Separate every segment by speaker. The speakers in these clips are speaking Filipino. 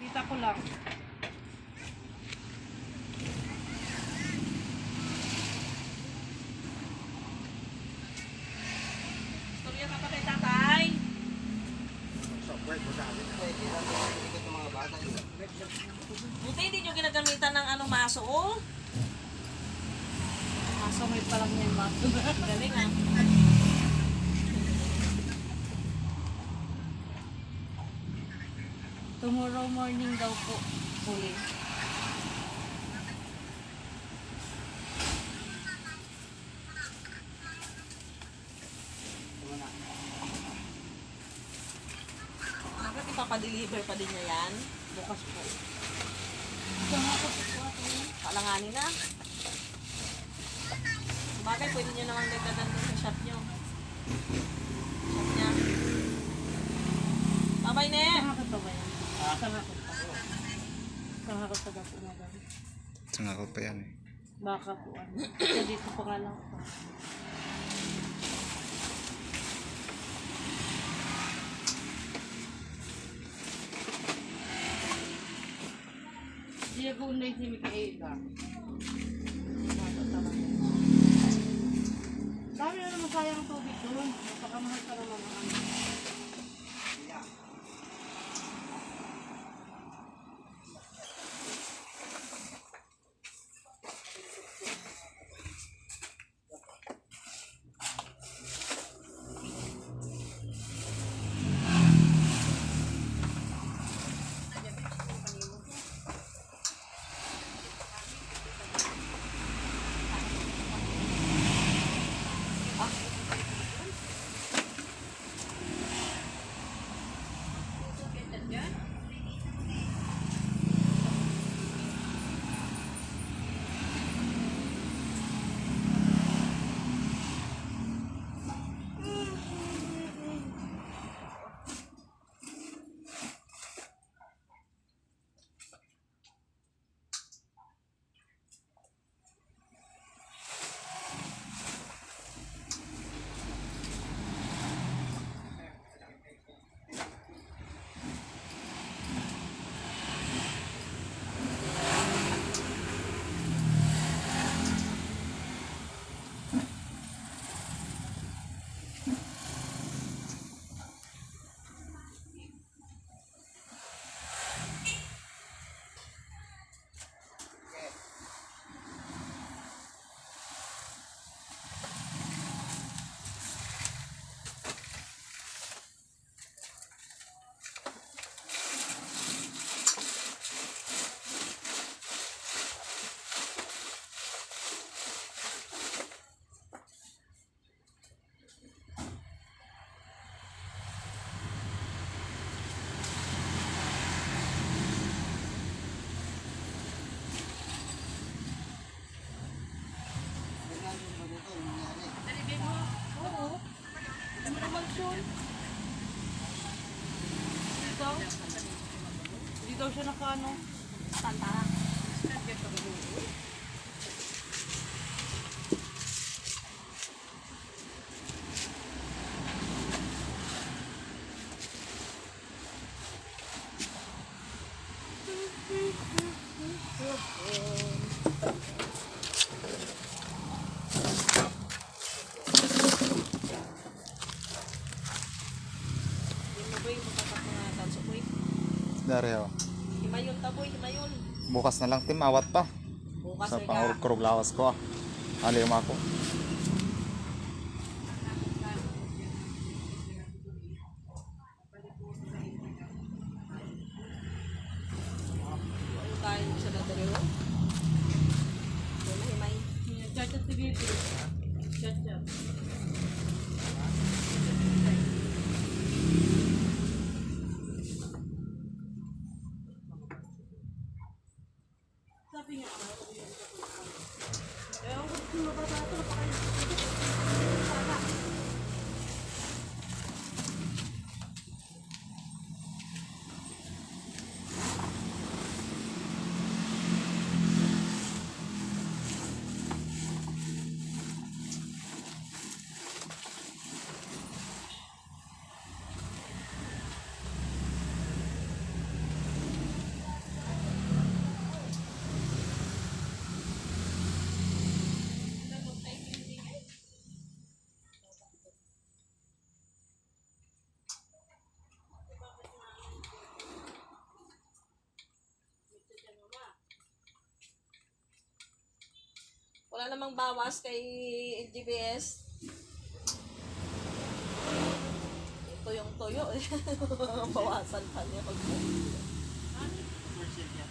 Speaker 1: Kita ko lang. Storya ka pa kay tatay. Buti hindi nyo ginagamitan ng ano maso, oh. Maso may palang niya yung maso. Galing ah. Tomorrow morning daw po. Huli. Bakit ipapadeliver pa din niya yan? Bukas po. Kalanganin na. Bakit pwede nyo naman dagdagan doon sa shop nyo? Shop niya. Babay ne!
Speaker 2: Sangakot pa ba yan? Sangakot pa. Sangakot pa daw po na ba?
Speaker 3: Sangakot pa yan eh.
Speaker 2: Baka po ano. Sa dito pa ka lang pa. Diego Unay si Mikaela. Dami na naman sayang tubig doon. Napakamahal ka naman ang ano. Hindi daw siya nakaano.
Speaker 1: Tanta.
Speaker 3: Dari oh.
Speaker 1: Himayon taboy, himayon.
Speaker 3: Bukas na lang tim, awat pa.
Speaker 1: Bukas
Speaker 3: Sa
Speaker 1: ay ka.
Speaker 3: pangurog lawas ko ah. Aliw mo ako.
Speaker 1: Ano tayo sa dadariw? Wala himay.
Speaker 2: Chat-chat si Bibi. Chat-chat. Sabi nga, ang gusto mo ba ito?
Speaker 1: Wala namang bawas kay GPS. Ito yung toyo eh. Bawasan pa niya pag
Speaker 2: Commercial yan.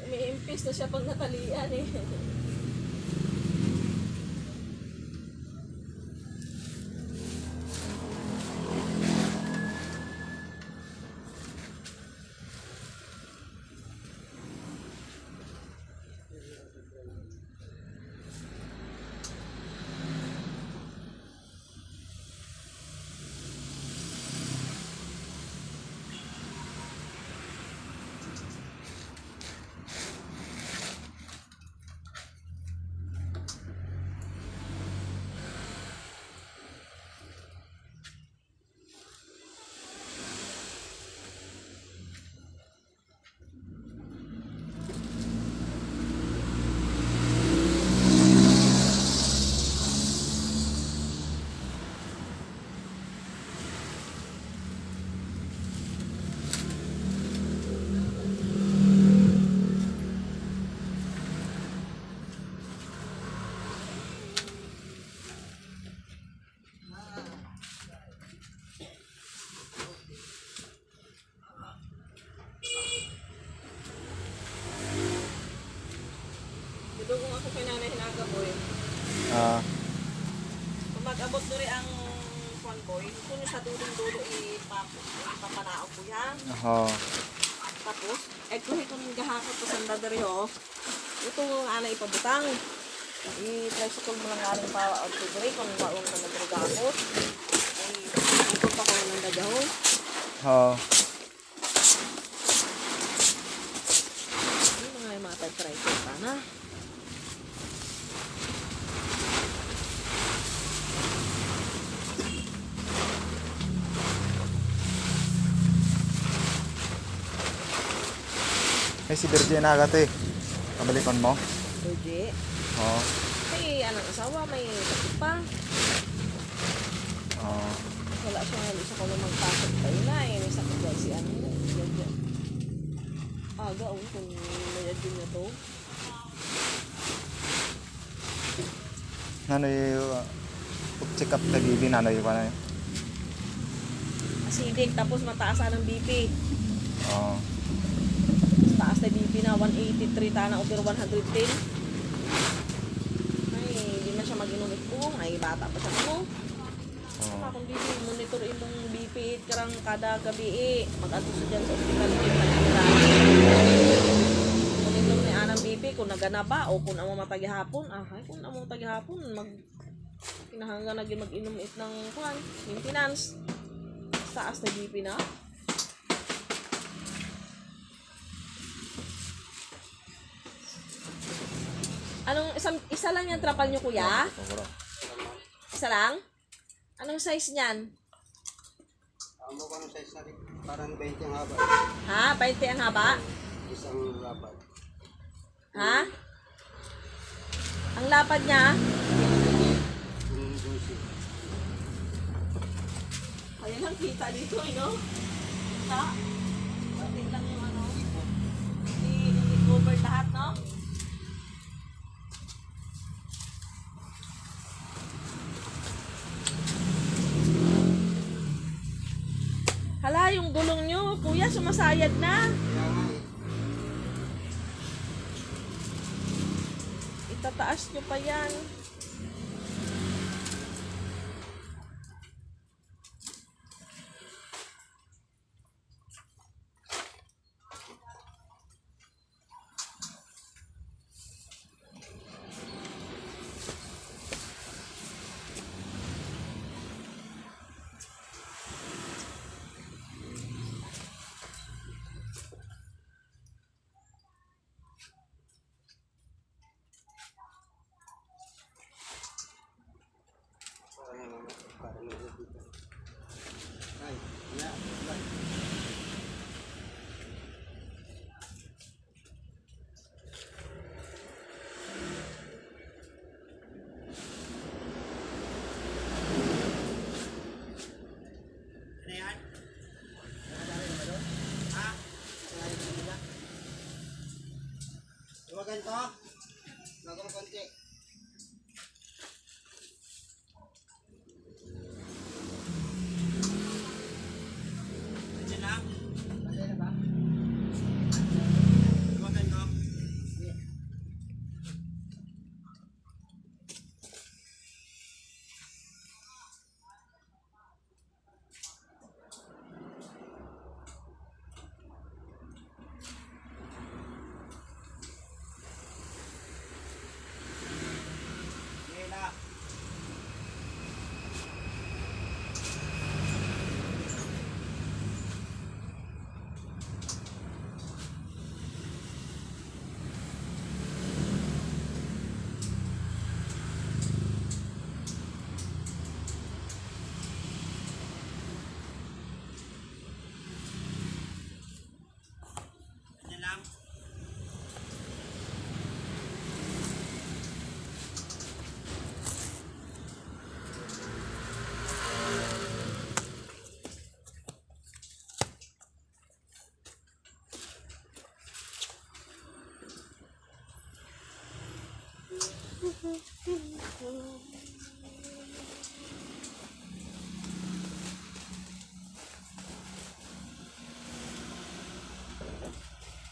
Speaker 1: umiimpis na siya pag natalian eh. Dugong ako kay nanay hinagaboy.
Speaker 3: Ah,
Speaker 1: Kung mag-abot duri ang kwan boy, kung sa dulong-dulo ipapanaog ko yan.
Speaker 3: oh.
Speaker 1: Tapos, kuhi kung gahakot pa sa dadari ho, ito ana ipabutang. I-tricycle mo lang galing pa out to duri kung waong ka nagregakot. Ikot pa ko ng dagahon.
Speaker 3: Oh.
Speaker 1: Ano mga yung mga tricycle pa na.
Speaker 3: Ay, si Virgin agad eh. Pabalikan mo?
Speaker 1: Oje.
Speaker 3: Oo.
Speaker 1: May anong asawa, may sakit pa.
Speaker 3: Oo.
Speaker 1: Wala siya nga isa ko na magpasok tayo na eh. May sakit daw si ano. Yan. Aga kung may adyo niya to.
Speaker 3: Ano yung check up na bibi na ano yung ano yun?
Speaker 1: Acidic, tapos mataas ang BP.
Speaker 3: Oo.
Speaker 1: Taas na BP na 183 ta na over 110. Ay, hindi man siya mag-inom ito. Ay, bata pa siya mo.
Speaker 3: Oo.
Speaker 1: Akong BP, monitor itong BP karang kada gabi eh. Mag-atuso dyan sa ospital. Monitor ni anang BP kung nagana ba o kung amo matagihapon. Ay, kung amo matagihapon, kinahanggan na mag-inom it ng maintenance. Taas na BP na. Anong isa lang yung trapal nyo, kuya? Isa lang? Anong size niyan?
Speaker 4: Amo ko ng size na rin. Parang 20 ang haba.
Speaker 1: Ha? 20 ang haba?
Speaker 4: Isang lapad.
Speaker 1: Ha? Ang lapad niya?
Speaker 4: Yung juicy.
Speaker 1: Ayan ang kita dito, no? Kita? Pati lang yung ano? I-cover lahat, no? Hala, yung gulong nyo, kuya, sumasayad na.
Speaker 4: Kaya nga eh.
Speaker 1: Itataas nyo pa yan.
Speaker 4: to. Bago mo konti. Nandiyan lang. Nandiyan na ba? Luwagan ko. Nila. Yan lang.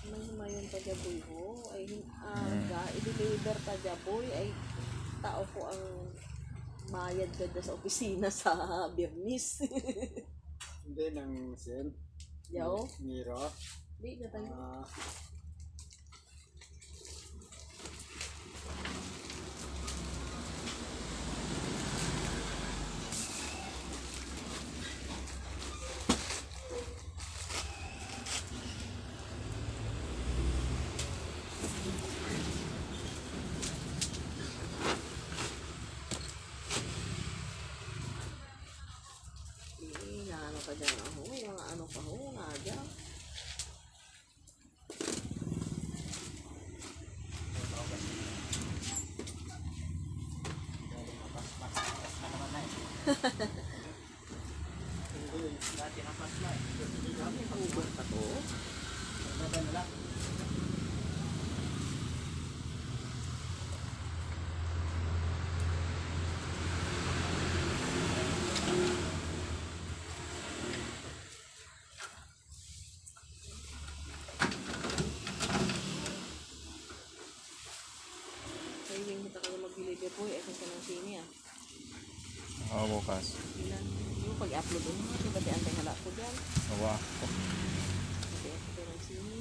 Speaker 1: Nang mayon pa jaboy ho ay i-deliver pa jaboy ay tao ko ang mayad ganda sa opisina sa Birnis.
Speaker 4: Hindi ng Sen.
Speaker 1: Yaw,
Speaker 4: Miro.
Speaker 1: di na tayo. Ano pa dyan ako, mga ano pa ho, nga dyan. May hugot pa to. Kaya yung kita ka na mag-deliver po, eh, kung ka ng sini ah.
Speaker 3: Oo, bukas.
Speaker 1: Ilan, yung pag-upload mo, diba di antay hala ko dyan.
Speaker 3: Awa.
Speaker 1: Kasi ako ng sini.